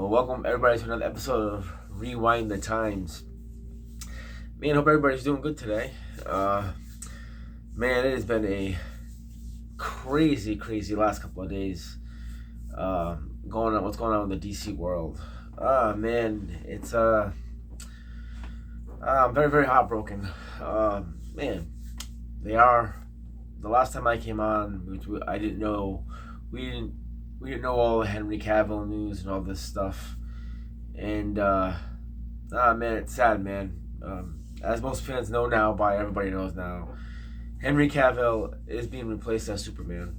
Well, welcome everybody to another episode of Rewind the Times. Man, hope everybody's doing good today. Man, it has been a crazy last couple of days. What's going on in the DC world? Man, it's I'm very heartbroken. Man, they are. The last time I came on, I didn't know. We didn't know all the Henry Cavill news and all this stuff. And man, it's sad, man. As most fans know now, everybody knows now, Henry Cavill is being replaced as Superman.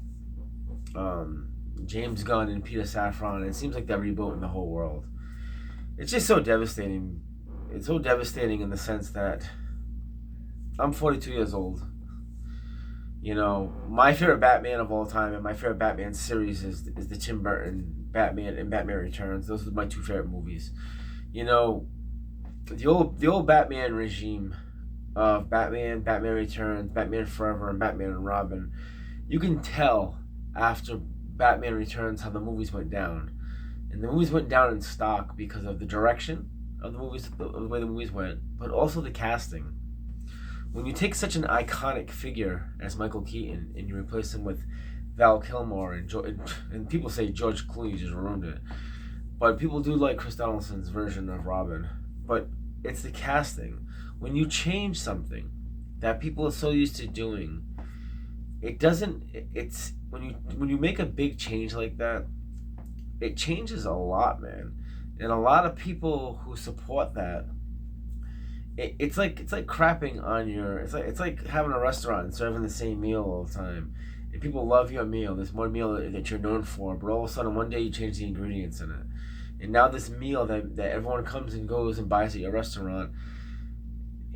James Gunn and Peter Safran. It seems like they're rebooting the whole world. It's just so devastating. It's so devastating in the sense that I'm 42 years old. You know, my favorite Batman of all time and my favorite Batman series is the Tim Burton Batman and Batman Returns. Those are my two favorite movies. You know, the old Batman regime of Batman Returns, Batman Forever, and Batman and Robin. You can tell after Batman Returns how the movies went down, and the movies went down in stock because of the direction of the movies, the way the movies went, but also the casting. When you take such an iconic figure as Michael Keaton and you replace him with Val Kilmer and people say George Clooney just ruined it, but people do like Chris Donaldson's version of Robin. But it's the casting. When you change something that people are so used to doing, it doesn't. It's when you make a big change like that, it changes a lot, man. And a lot of people who support that. It's like crapping on your. It's like having a restaurant and serving the same meal all the time. And people love your meal. There's one meal that you're known for, but all of a sudden one day you change the ingredients in it, and now this meal that everyone comes and goes and buys at your restaurant,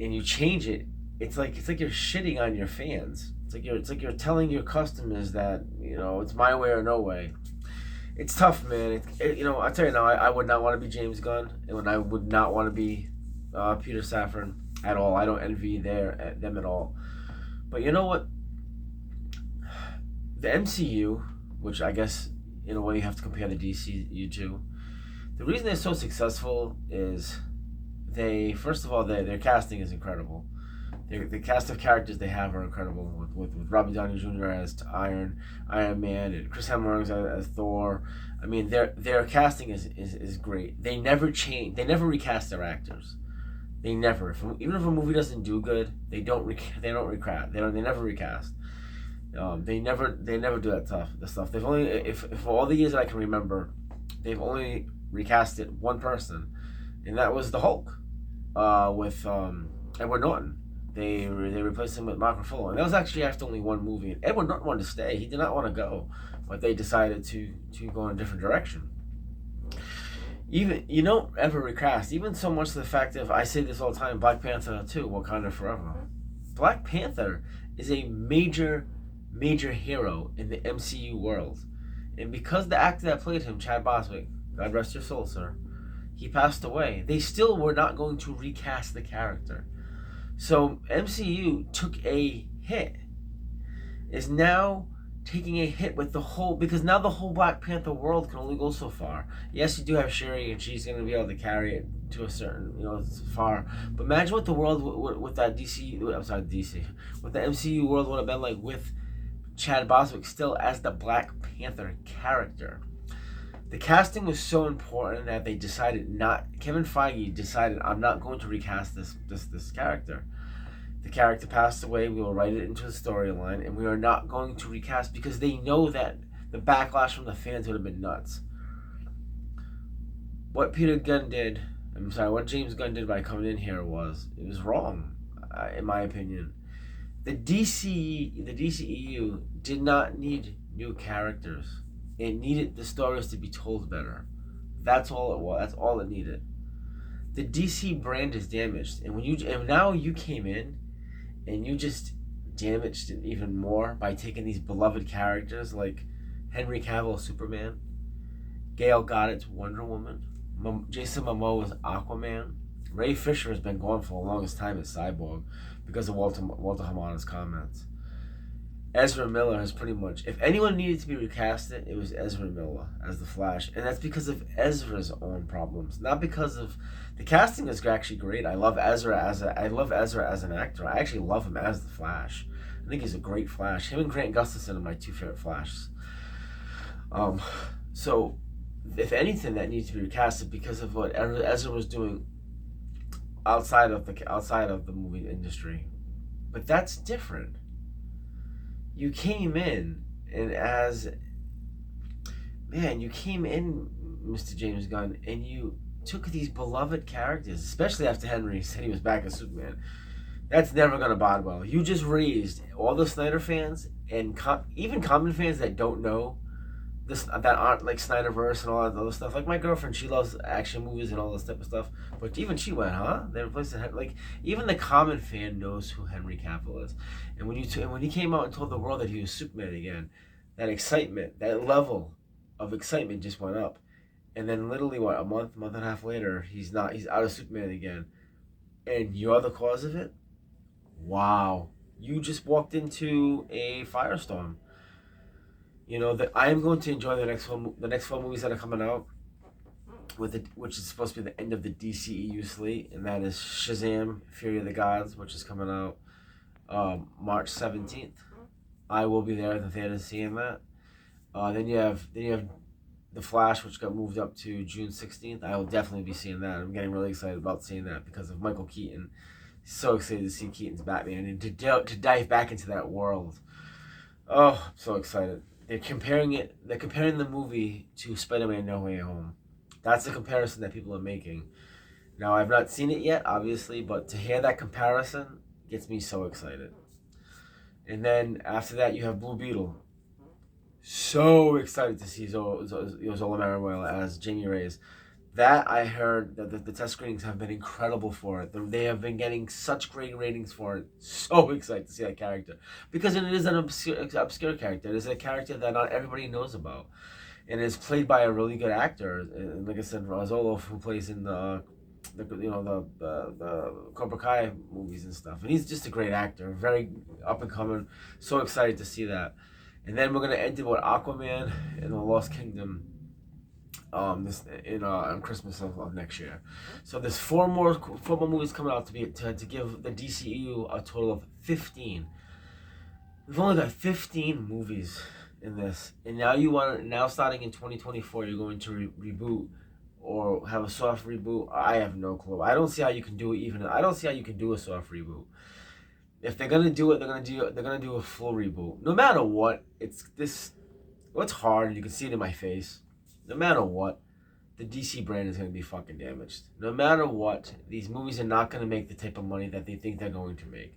and you change it. It's like you're shitting on your fans. It's like you're telling your customers that it's my way or no way. It's tough, man. I tell you now, I would not want to be James Gunn, and I would not want to be Peter Safran at all. I don't envy them at all. But you know what? The MCU, which I guess in a way you have to compare the DCU to, the reason they're so successful is first of all, their casting is incredible. The cast of characters they have are incredible. With Robert Downey Jr. as Iron Man and Chris Hemsworth as Thor. I mean, their casting is great. They never change. They never recast their actors. They never. Even if a movie doesn't do good, they never recast. They never do that stuff. They've only, if all the years that I can remember, they've only recasted one person, and that was the Hulk, with Edward Norton. They replaced him with Mark Ruffalo, and that was actually after only one movie. And Edward Norton wanted to stay; he did not want to go, but they decided to go in a different direction. Even you don't ever recast, even so much to the fact of, I say this all the time, Black Panther 2, Wakanda Forever. Black Panther is a major hero in the MCU world. And because the actor that played him, Chad Boswick, God rest your soul, sir, he passed away, they still were not going to recast the character. So MCU took a hit, is now taking a hit with the whole, because now the whole Black Panther world can only go so far. Yes, you do have Shuri, and she's going to be able to carry it to a certain, far. But imagine what the world with that with the MCU world would have been like with Chad Boswick still as the Black Panther character. The casting was so important that they decided Kevin Feige decided, I'm not going to recast this character. The character passed away. We will write it into the storyline, and we are not going to recast because they know that the backlash from the fans would have been nuts. What James Gunn did by coming in here was wrong, in my opinion. The DCEU did not need new characters. It needed the stories to be told better. That's all it was. That's all it needed. The DC brand is damaged, and now you came in, and you just damaged it even more by taking these beloved characters like Henry Cavill Superman, Gal Gadot's Wonder Woman, Jason Momoa's Aquaman. Ray Fisher has been gone for the longest time as Cyborg because of Walter Hamada's comments. Ezra Miller has pretty much, if anyone needed to be recasted, it was Ezra Miller as the Flash, and that's because of Ezra's own problems, not because of the casting is actually great. I love Ezra as an actor. I actually love him as the Flash. I think he's a great Flash. Him and Grant Gustafson are my two favorite Flashes. So if anything, that needs to be recasted because of what Ezra was doing outside of the movie industry. But that's different. You came in, and you came in, Mr. James Gunn, and you took these beloved characters, especially after Henry said he was back as Superman. That's never gonna bode well. You just raised all the Snyder fans and even common fans that don't know this, that aren't like Snyderverse and all that other stuff. Like my girlfriend, she loves action movies and all this type of stuff. But even she went, huh? They replaced it. Like even the common fan knows who Henry Cavill is. And when he came out and told the world that he was Superman again, that excitement, that level of excitement just went up. And then literally a month and a half later, he's out of Superman again. And you're the cause of it? Wow. You just walked into a firestorm. You know that I am going to enjoy the next four movies that are coming out, which is supposed to be the end of the DCEU slate, and that is Shazam: Fury of the Gods, which is coming out March 17th. I will be there at the theater seeing that. Then you have The Flash, which got moved up to June 16th. I will definitely be seeing that. I'm getting really excited about seeing that because of Michael Keaton. So excited to see Keaton's Batman and to dive back into that world. Oh, I'm so excited. They're comparing the movie to Spider-Man No Way Home. That's the comparison that people are making. Now, I've not seen it yet, obviously, but to hear that comparison gets me so excited. And then after that, you have Blue Beetle. So excited to see Zola Merriweather as Jamie Reyes. That I heard that the test screenings have been incredible for it. They have been getting such great ratings for it. So excited to see that character because it is an obscure character. It is a character that not everybody knows about, and it's played by a really good actor. And like I said, Rozolo, who plays in the Cobra Kai movies and stuff, and he's just a great actor, very up and coming. So excited to see that, and then we're gonna end it with Aquaman and the Lost Kingdom. On Christmas of next year, so there's four more movies coming out to give the DCU a total of 15. We've only got 15 movies in this, and now starting in 2024, you're going to reboot or have a soft reboot. I have no clue. I don't see how you can do it. I don't see how you can do a soft reboot. If they're gonna do it, they're gonna do a full reboot. No matter what, it's hard. You can see it in my face. No matter what, the DC brand is going to be fucking damaged. No matter what, these movies are not going to make the type of money that they think they're going to make.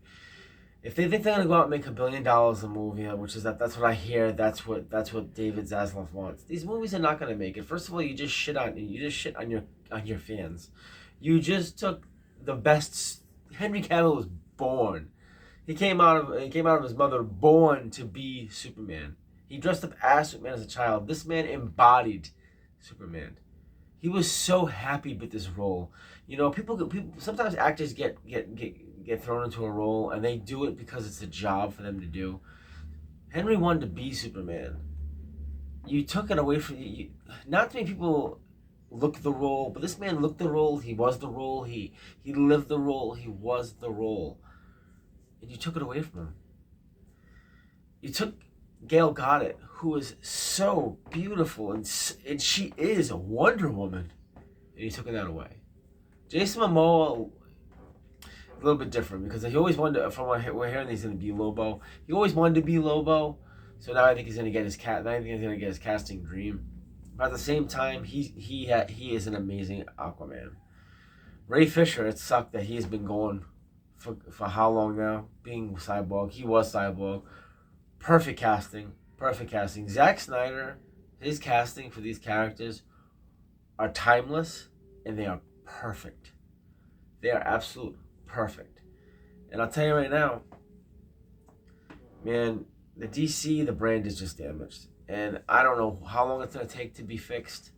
If they think they're going to go out and make $1 billion a movie, which is that's what I hear, that's what David Zaslav wants. These movies are not going to make it. First of all, you just shit on your fans. You just took the best. Henry Cavill was born. He came out of his mother born to be Superman. He dressed up as Superman as a child. This man embodied Superman. He was so happy with this role. You know, people sometimes actors get thrown into a role and they do it because it's a job for them to do. Henry wanted to be Superman. You took it away from you. Not too many people look the role, but this man looked the role. He was the role. He lived the role. He was the role. And you took it away from him. You took Gail Gadot, who is so beautiful, and she is a Wonder Woman, and you took that away. Jason Momoa, a little bit different, because he always wanted, from what we're hearing, he's going to be Lobo. He always wanted to be Lobo, so now I think he's going to get his casting dream. But at the same time, he is an amazing Aquaman. Ray Fisher, it sucked that he's been going for how long now, being Cyborg. He was Cyborg. Perfect casting. Zack Snyder, his casting for these characters are timeless, and they are perfect. They are absolute perfect. And I'll tell you right now, man, the DC, the brand is just damaged. And I don't know how long it's going to take to be fixed.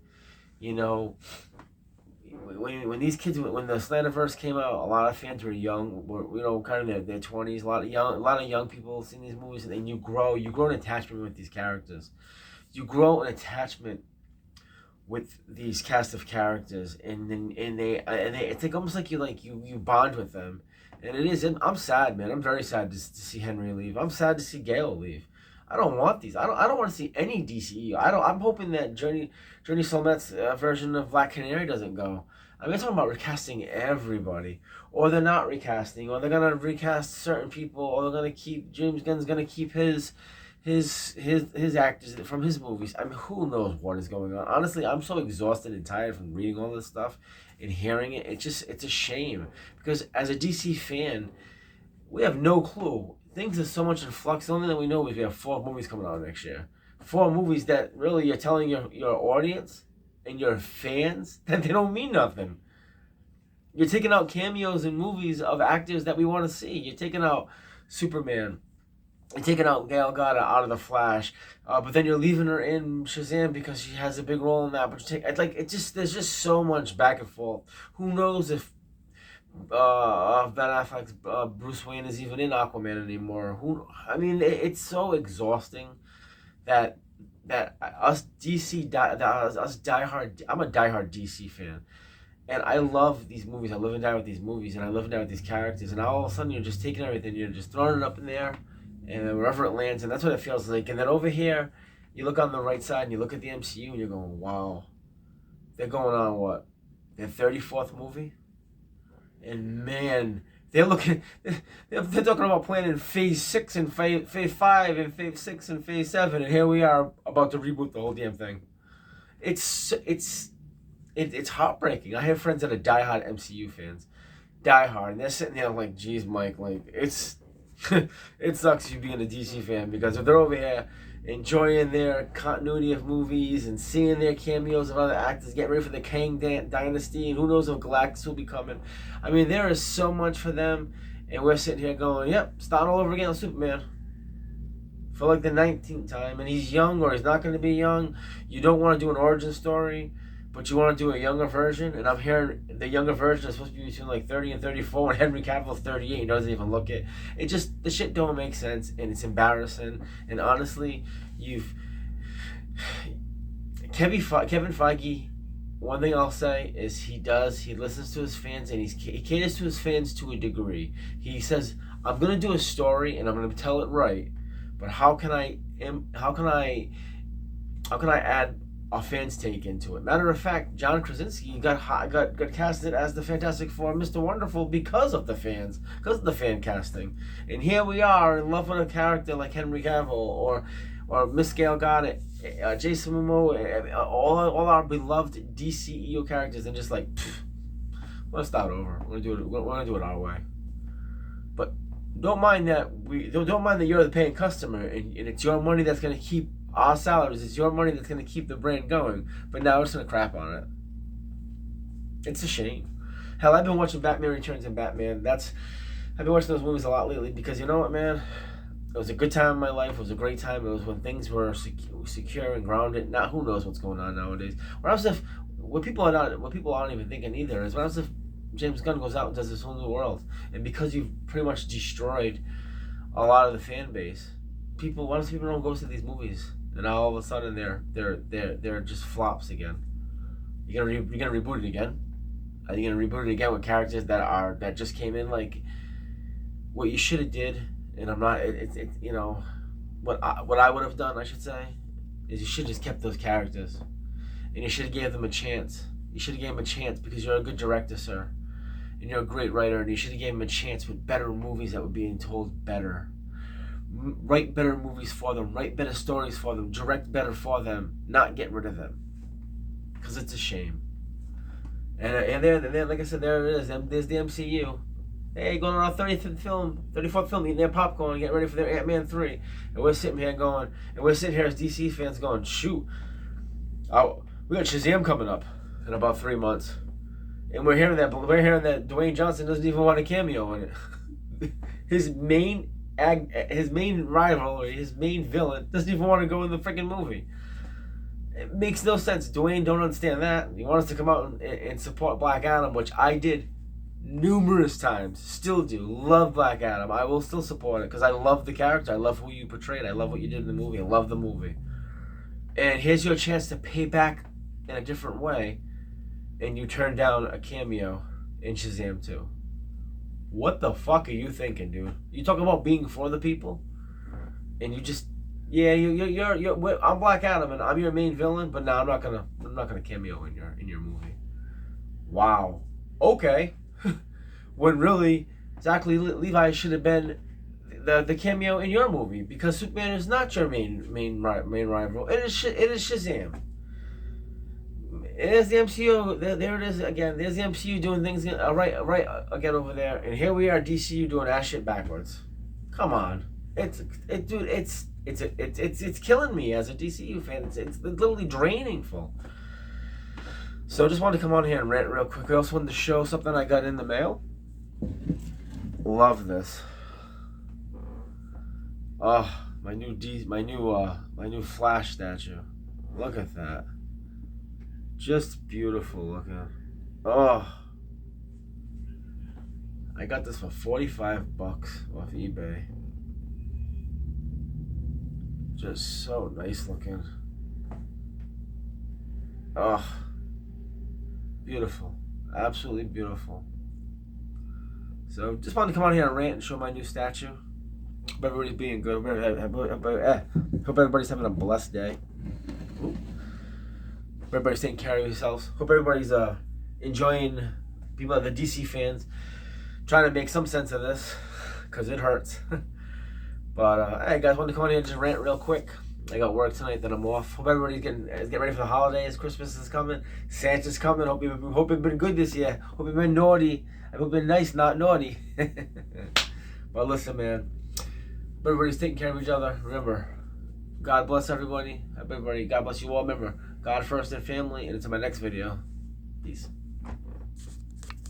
You know, when these kids, when the Slanderverse came out, a lot of fans were young, were kind of in their 20s. A lot of young people seeing these movies, and then you grow an attachment with these characters. You grow an attachment with these cast of characters, and they it's like almost like you bond with them, and it is. And I'm sad, man. I'm very sad to see Henry leave. I'm sad to see Gale leave. I don't want these. I don't want to see any DCEU. I'm hoping that Journey Slomet's version of Black Canary doesn't go. I mean, I'm talking about recasting everybody, or they're not recasting, or they're gonna recast certain people, or they're gonna keep James Gunn's gonna keep his actors from his movies. I mean, who knows what is going on? Honestly, I'm so exhausted and tired from reading all this stuff and hearing it. It's a shame, because as a DC fan, we have no clue. Things are so much in flux. The only thing that we know is we have 4 movies coming out next year. 4 movies that really you're telling your audience and your fans that they don't mean nothing. You're taking out cameos in movies of actors that we want to see. You're taking out Superman. You're taking out Gal Gadot out of The Flash, but then you're leaving her in Shazam because she has a big role in that. But there's just so much back and forth. Who knows if Ben Affleck's Bruce Wayne is even in Aquaman anymore? It's so exhausting that us diehard. I'm a diehard DC fan, and I love these movies. I live and die with these movies, and I live and die with these characters. And all of a sudden, you're just taking everything, you're just throwing it up in the air, and wherever it lands, and that's what it feels like. And then over here, you look on the right side, and you look at the MCU, and you're going, "Wow, they're going on what? Their 34th movie." And man, they're talking about planning phase 6 and phase 5 and phase 6 and phase 7, and here we are about to reboot the whole damn thing. It's heartbreaking. I have friends that are diehard MCU fans, diehard, and they're sitting there like, "Geez, Mike, like it's it sucks you being a DC fan, because if they're over here enjoying their continuity of movies and seeing their cameos of other actors, getting ready for the Kang Dynasty, and who knows if Galactus will be coming. I mean, there is so much for them, and we're sitting here going, yep, starting all over again with Superman for like the 19th time, and he's young or he's not going to be young. You don't want to do an origin story, but you want to do a younger version, and I'm hearing the younger version is supposed to be between like 30 and 34, and Henry Cavill's 38. He doesn't even look it. It just, the shit don't make sense, and it's embarrassing. And honestly, Kevin Feige, one thing I'll say is he listens to his fans, and he caters to his fans to a degree. He says, I'm going to do a story, and I'm going to tell it right, but how can I add a fan's take into it? Matter of fact, John Krasinski got casted as the Fantastic Four, Mr. Wonderful, because of the fans, because of the fan casting. And here we are in love with a character like Henry Cavill or Miss Gale Gadot, Jason Momoa, all our beloved DCEU characters, and just like, we're gonna start over. We're gonna do it our way. But don't mind that you're the paying customer, and it's your money that's gonna keep our salaries. It's your money that's going to keep the brand going. But now we're just going to crap on it. It's a shame. Hell, I've been watching Batman Returns and Batman. I've been watching those movies a lot lately, because you know what, man? It was a good time in my life. It was a great time. It was when things were secure and grounded. Now, who knows what's going on nowadays? What people aren't even thinking either is, what else if James Gunn goes out and does this whole new world? And because you've pretty much destroyed a lot of the fan base, what if people don't go to these movies? And now all of a sudden they're just flops again. You're gonna reboot it again? Are you gonna reboot it again with characters that just came in? Like, what you should have did, and I'm not. What I would have done, I should say, is you should have just kept those characters, and you should have gave them a chance. You should have gave them a chance, because you're a good director, sir, and you're a great writer, and you should have gave them a chance with better movies that were being told better. Write better movies for them, write better stories for them, direct better for them, not get rid of them, because it's a shame. And there, like I said, there it is. There's the MCU. Hey, going on our 34th film, eating their popcorn, getting ready for their Ant-Man 3, and we're sitting here as DC fans going, shoot, we got Shazam coming up in about 3 months, and we're hearing that Dwayne Johnson doesn't even want a cameo in it. His main rival, or his main villain, doesn't even want to go in the freaking movie. It makes no sense. Dwayne don't understand that. You want us to come out and support Black Adam, which I did numerous times. Still do. Love Black Adam. I will still support it because I love the character. I love who you portrayed. I love what you did in the movie. I love the movie. And here's your chance to pay back in a different way, and you turn down a cameo in Shazam 2. What the fuck are you thinking, dude? You talking about being for the people, and you just, yeah, you're I'm Black Adam and I'm your main villain, but no, I'm not gonna cameo in your movie. Wow. Okay. When really, Zachary Levi should have been the cameo in your movie, because Superman is not your main rival. It is Shazam. It is the MCU. There it is again. There's the MCU doing things right again over there, and here we are, DCU doing ass shit backwards. Come on, dude. It's killing me as a DCU fan. It's literally draining full. So I just wanted to come on here and rant real quick. I also wanted to show something I got in the mail. Love this. Oh, my new Flash statue. Look at that. Just beautiful looking. Oh. I got this for $45 off eBay. Just so nice looking. Oh. Beautiful. Absolutely beautiful. So just wanted to come on here and rant and show my new statue. Hope everybody's being good. Hope everybody's having a blessed day. Hope everybody's taking care of yourselves. Hope everybody's enjoying, people, the DC fans, trying to make some sense of this, because it hurts. But hey guys, wanted to come on here and just rant real quick. I got work tonight, then I'm off. Hope everybody's getting ready for the holidays. Christmas is coming. Santa's coming. Hope you've been good this year. Hope you've been naughty. I hope you've been nice, not naughty. But listen, man. Everybody's taking care of each other. Remember, God bless everybody. Everybody, God bless you all. Remember, God first and family. And until my next video, peace.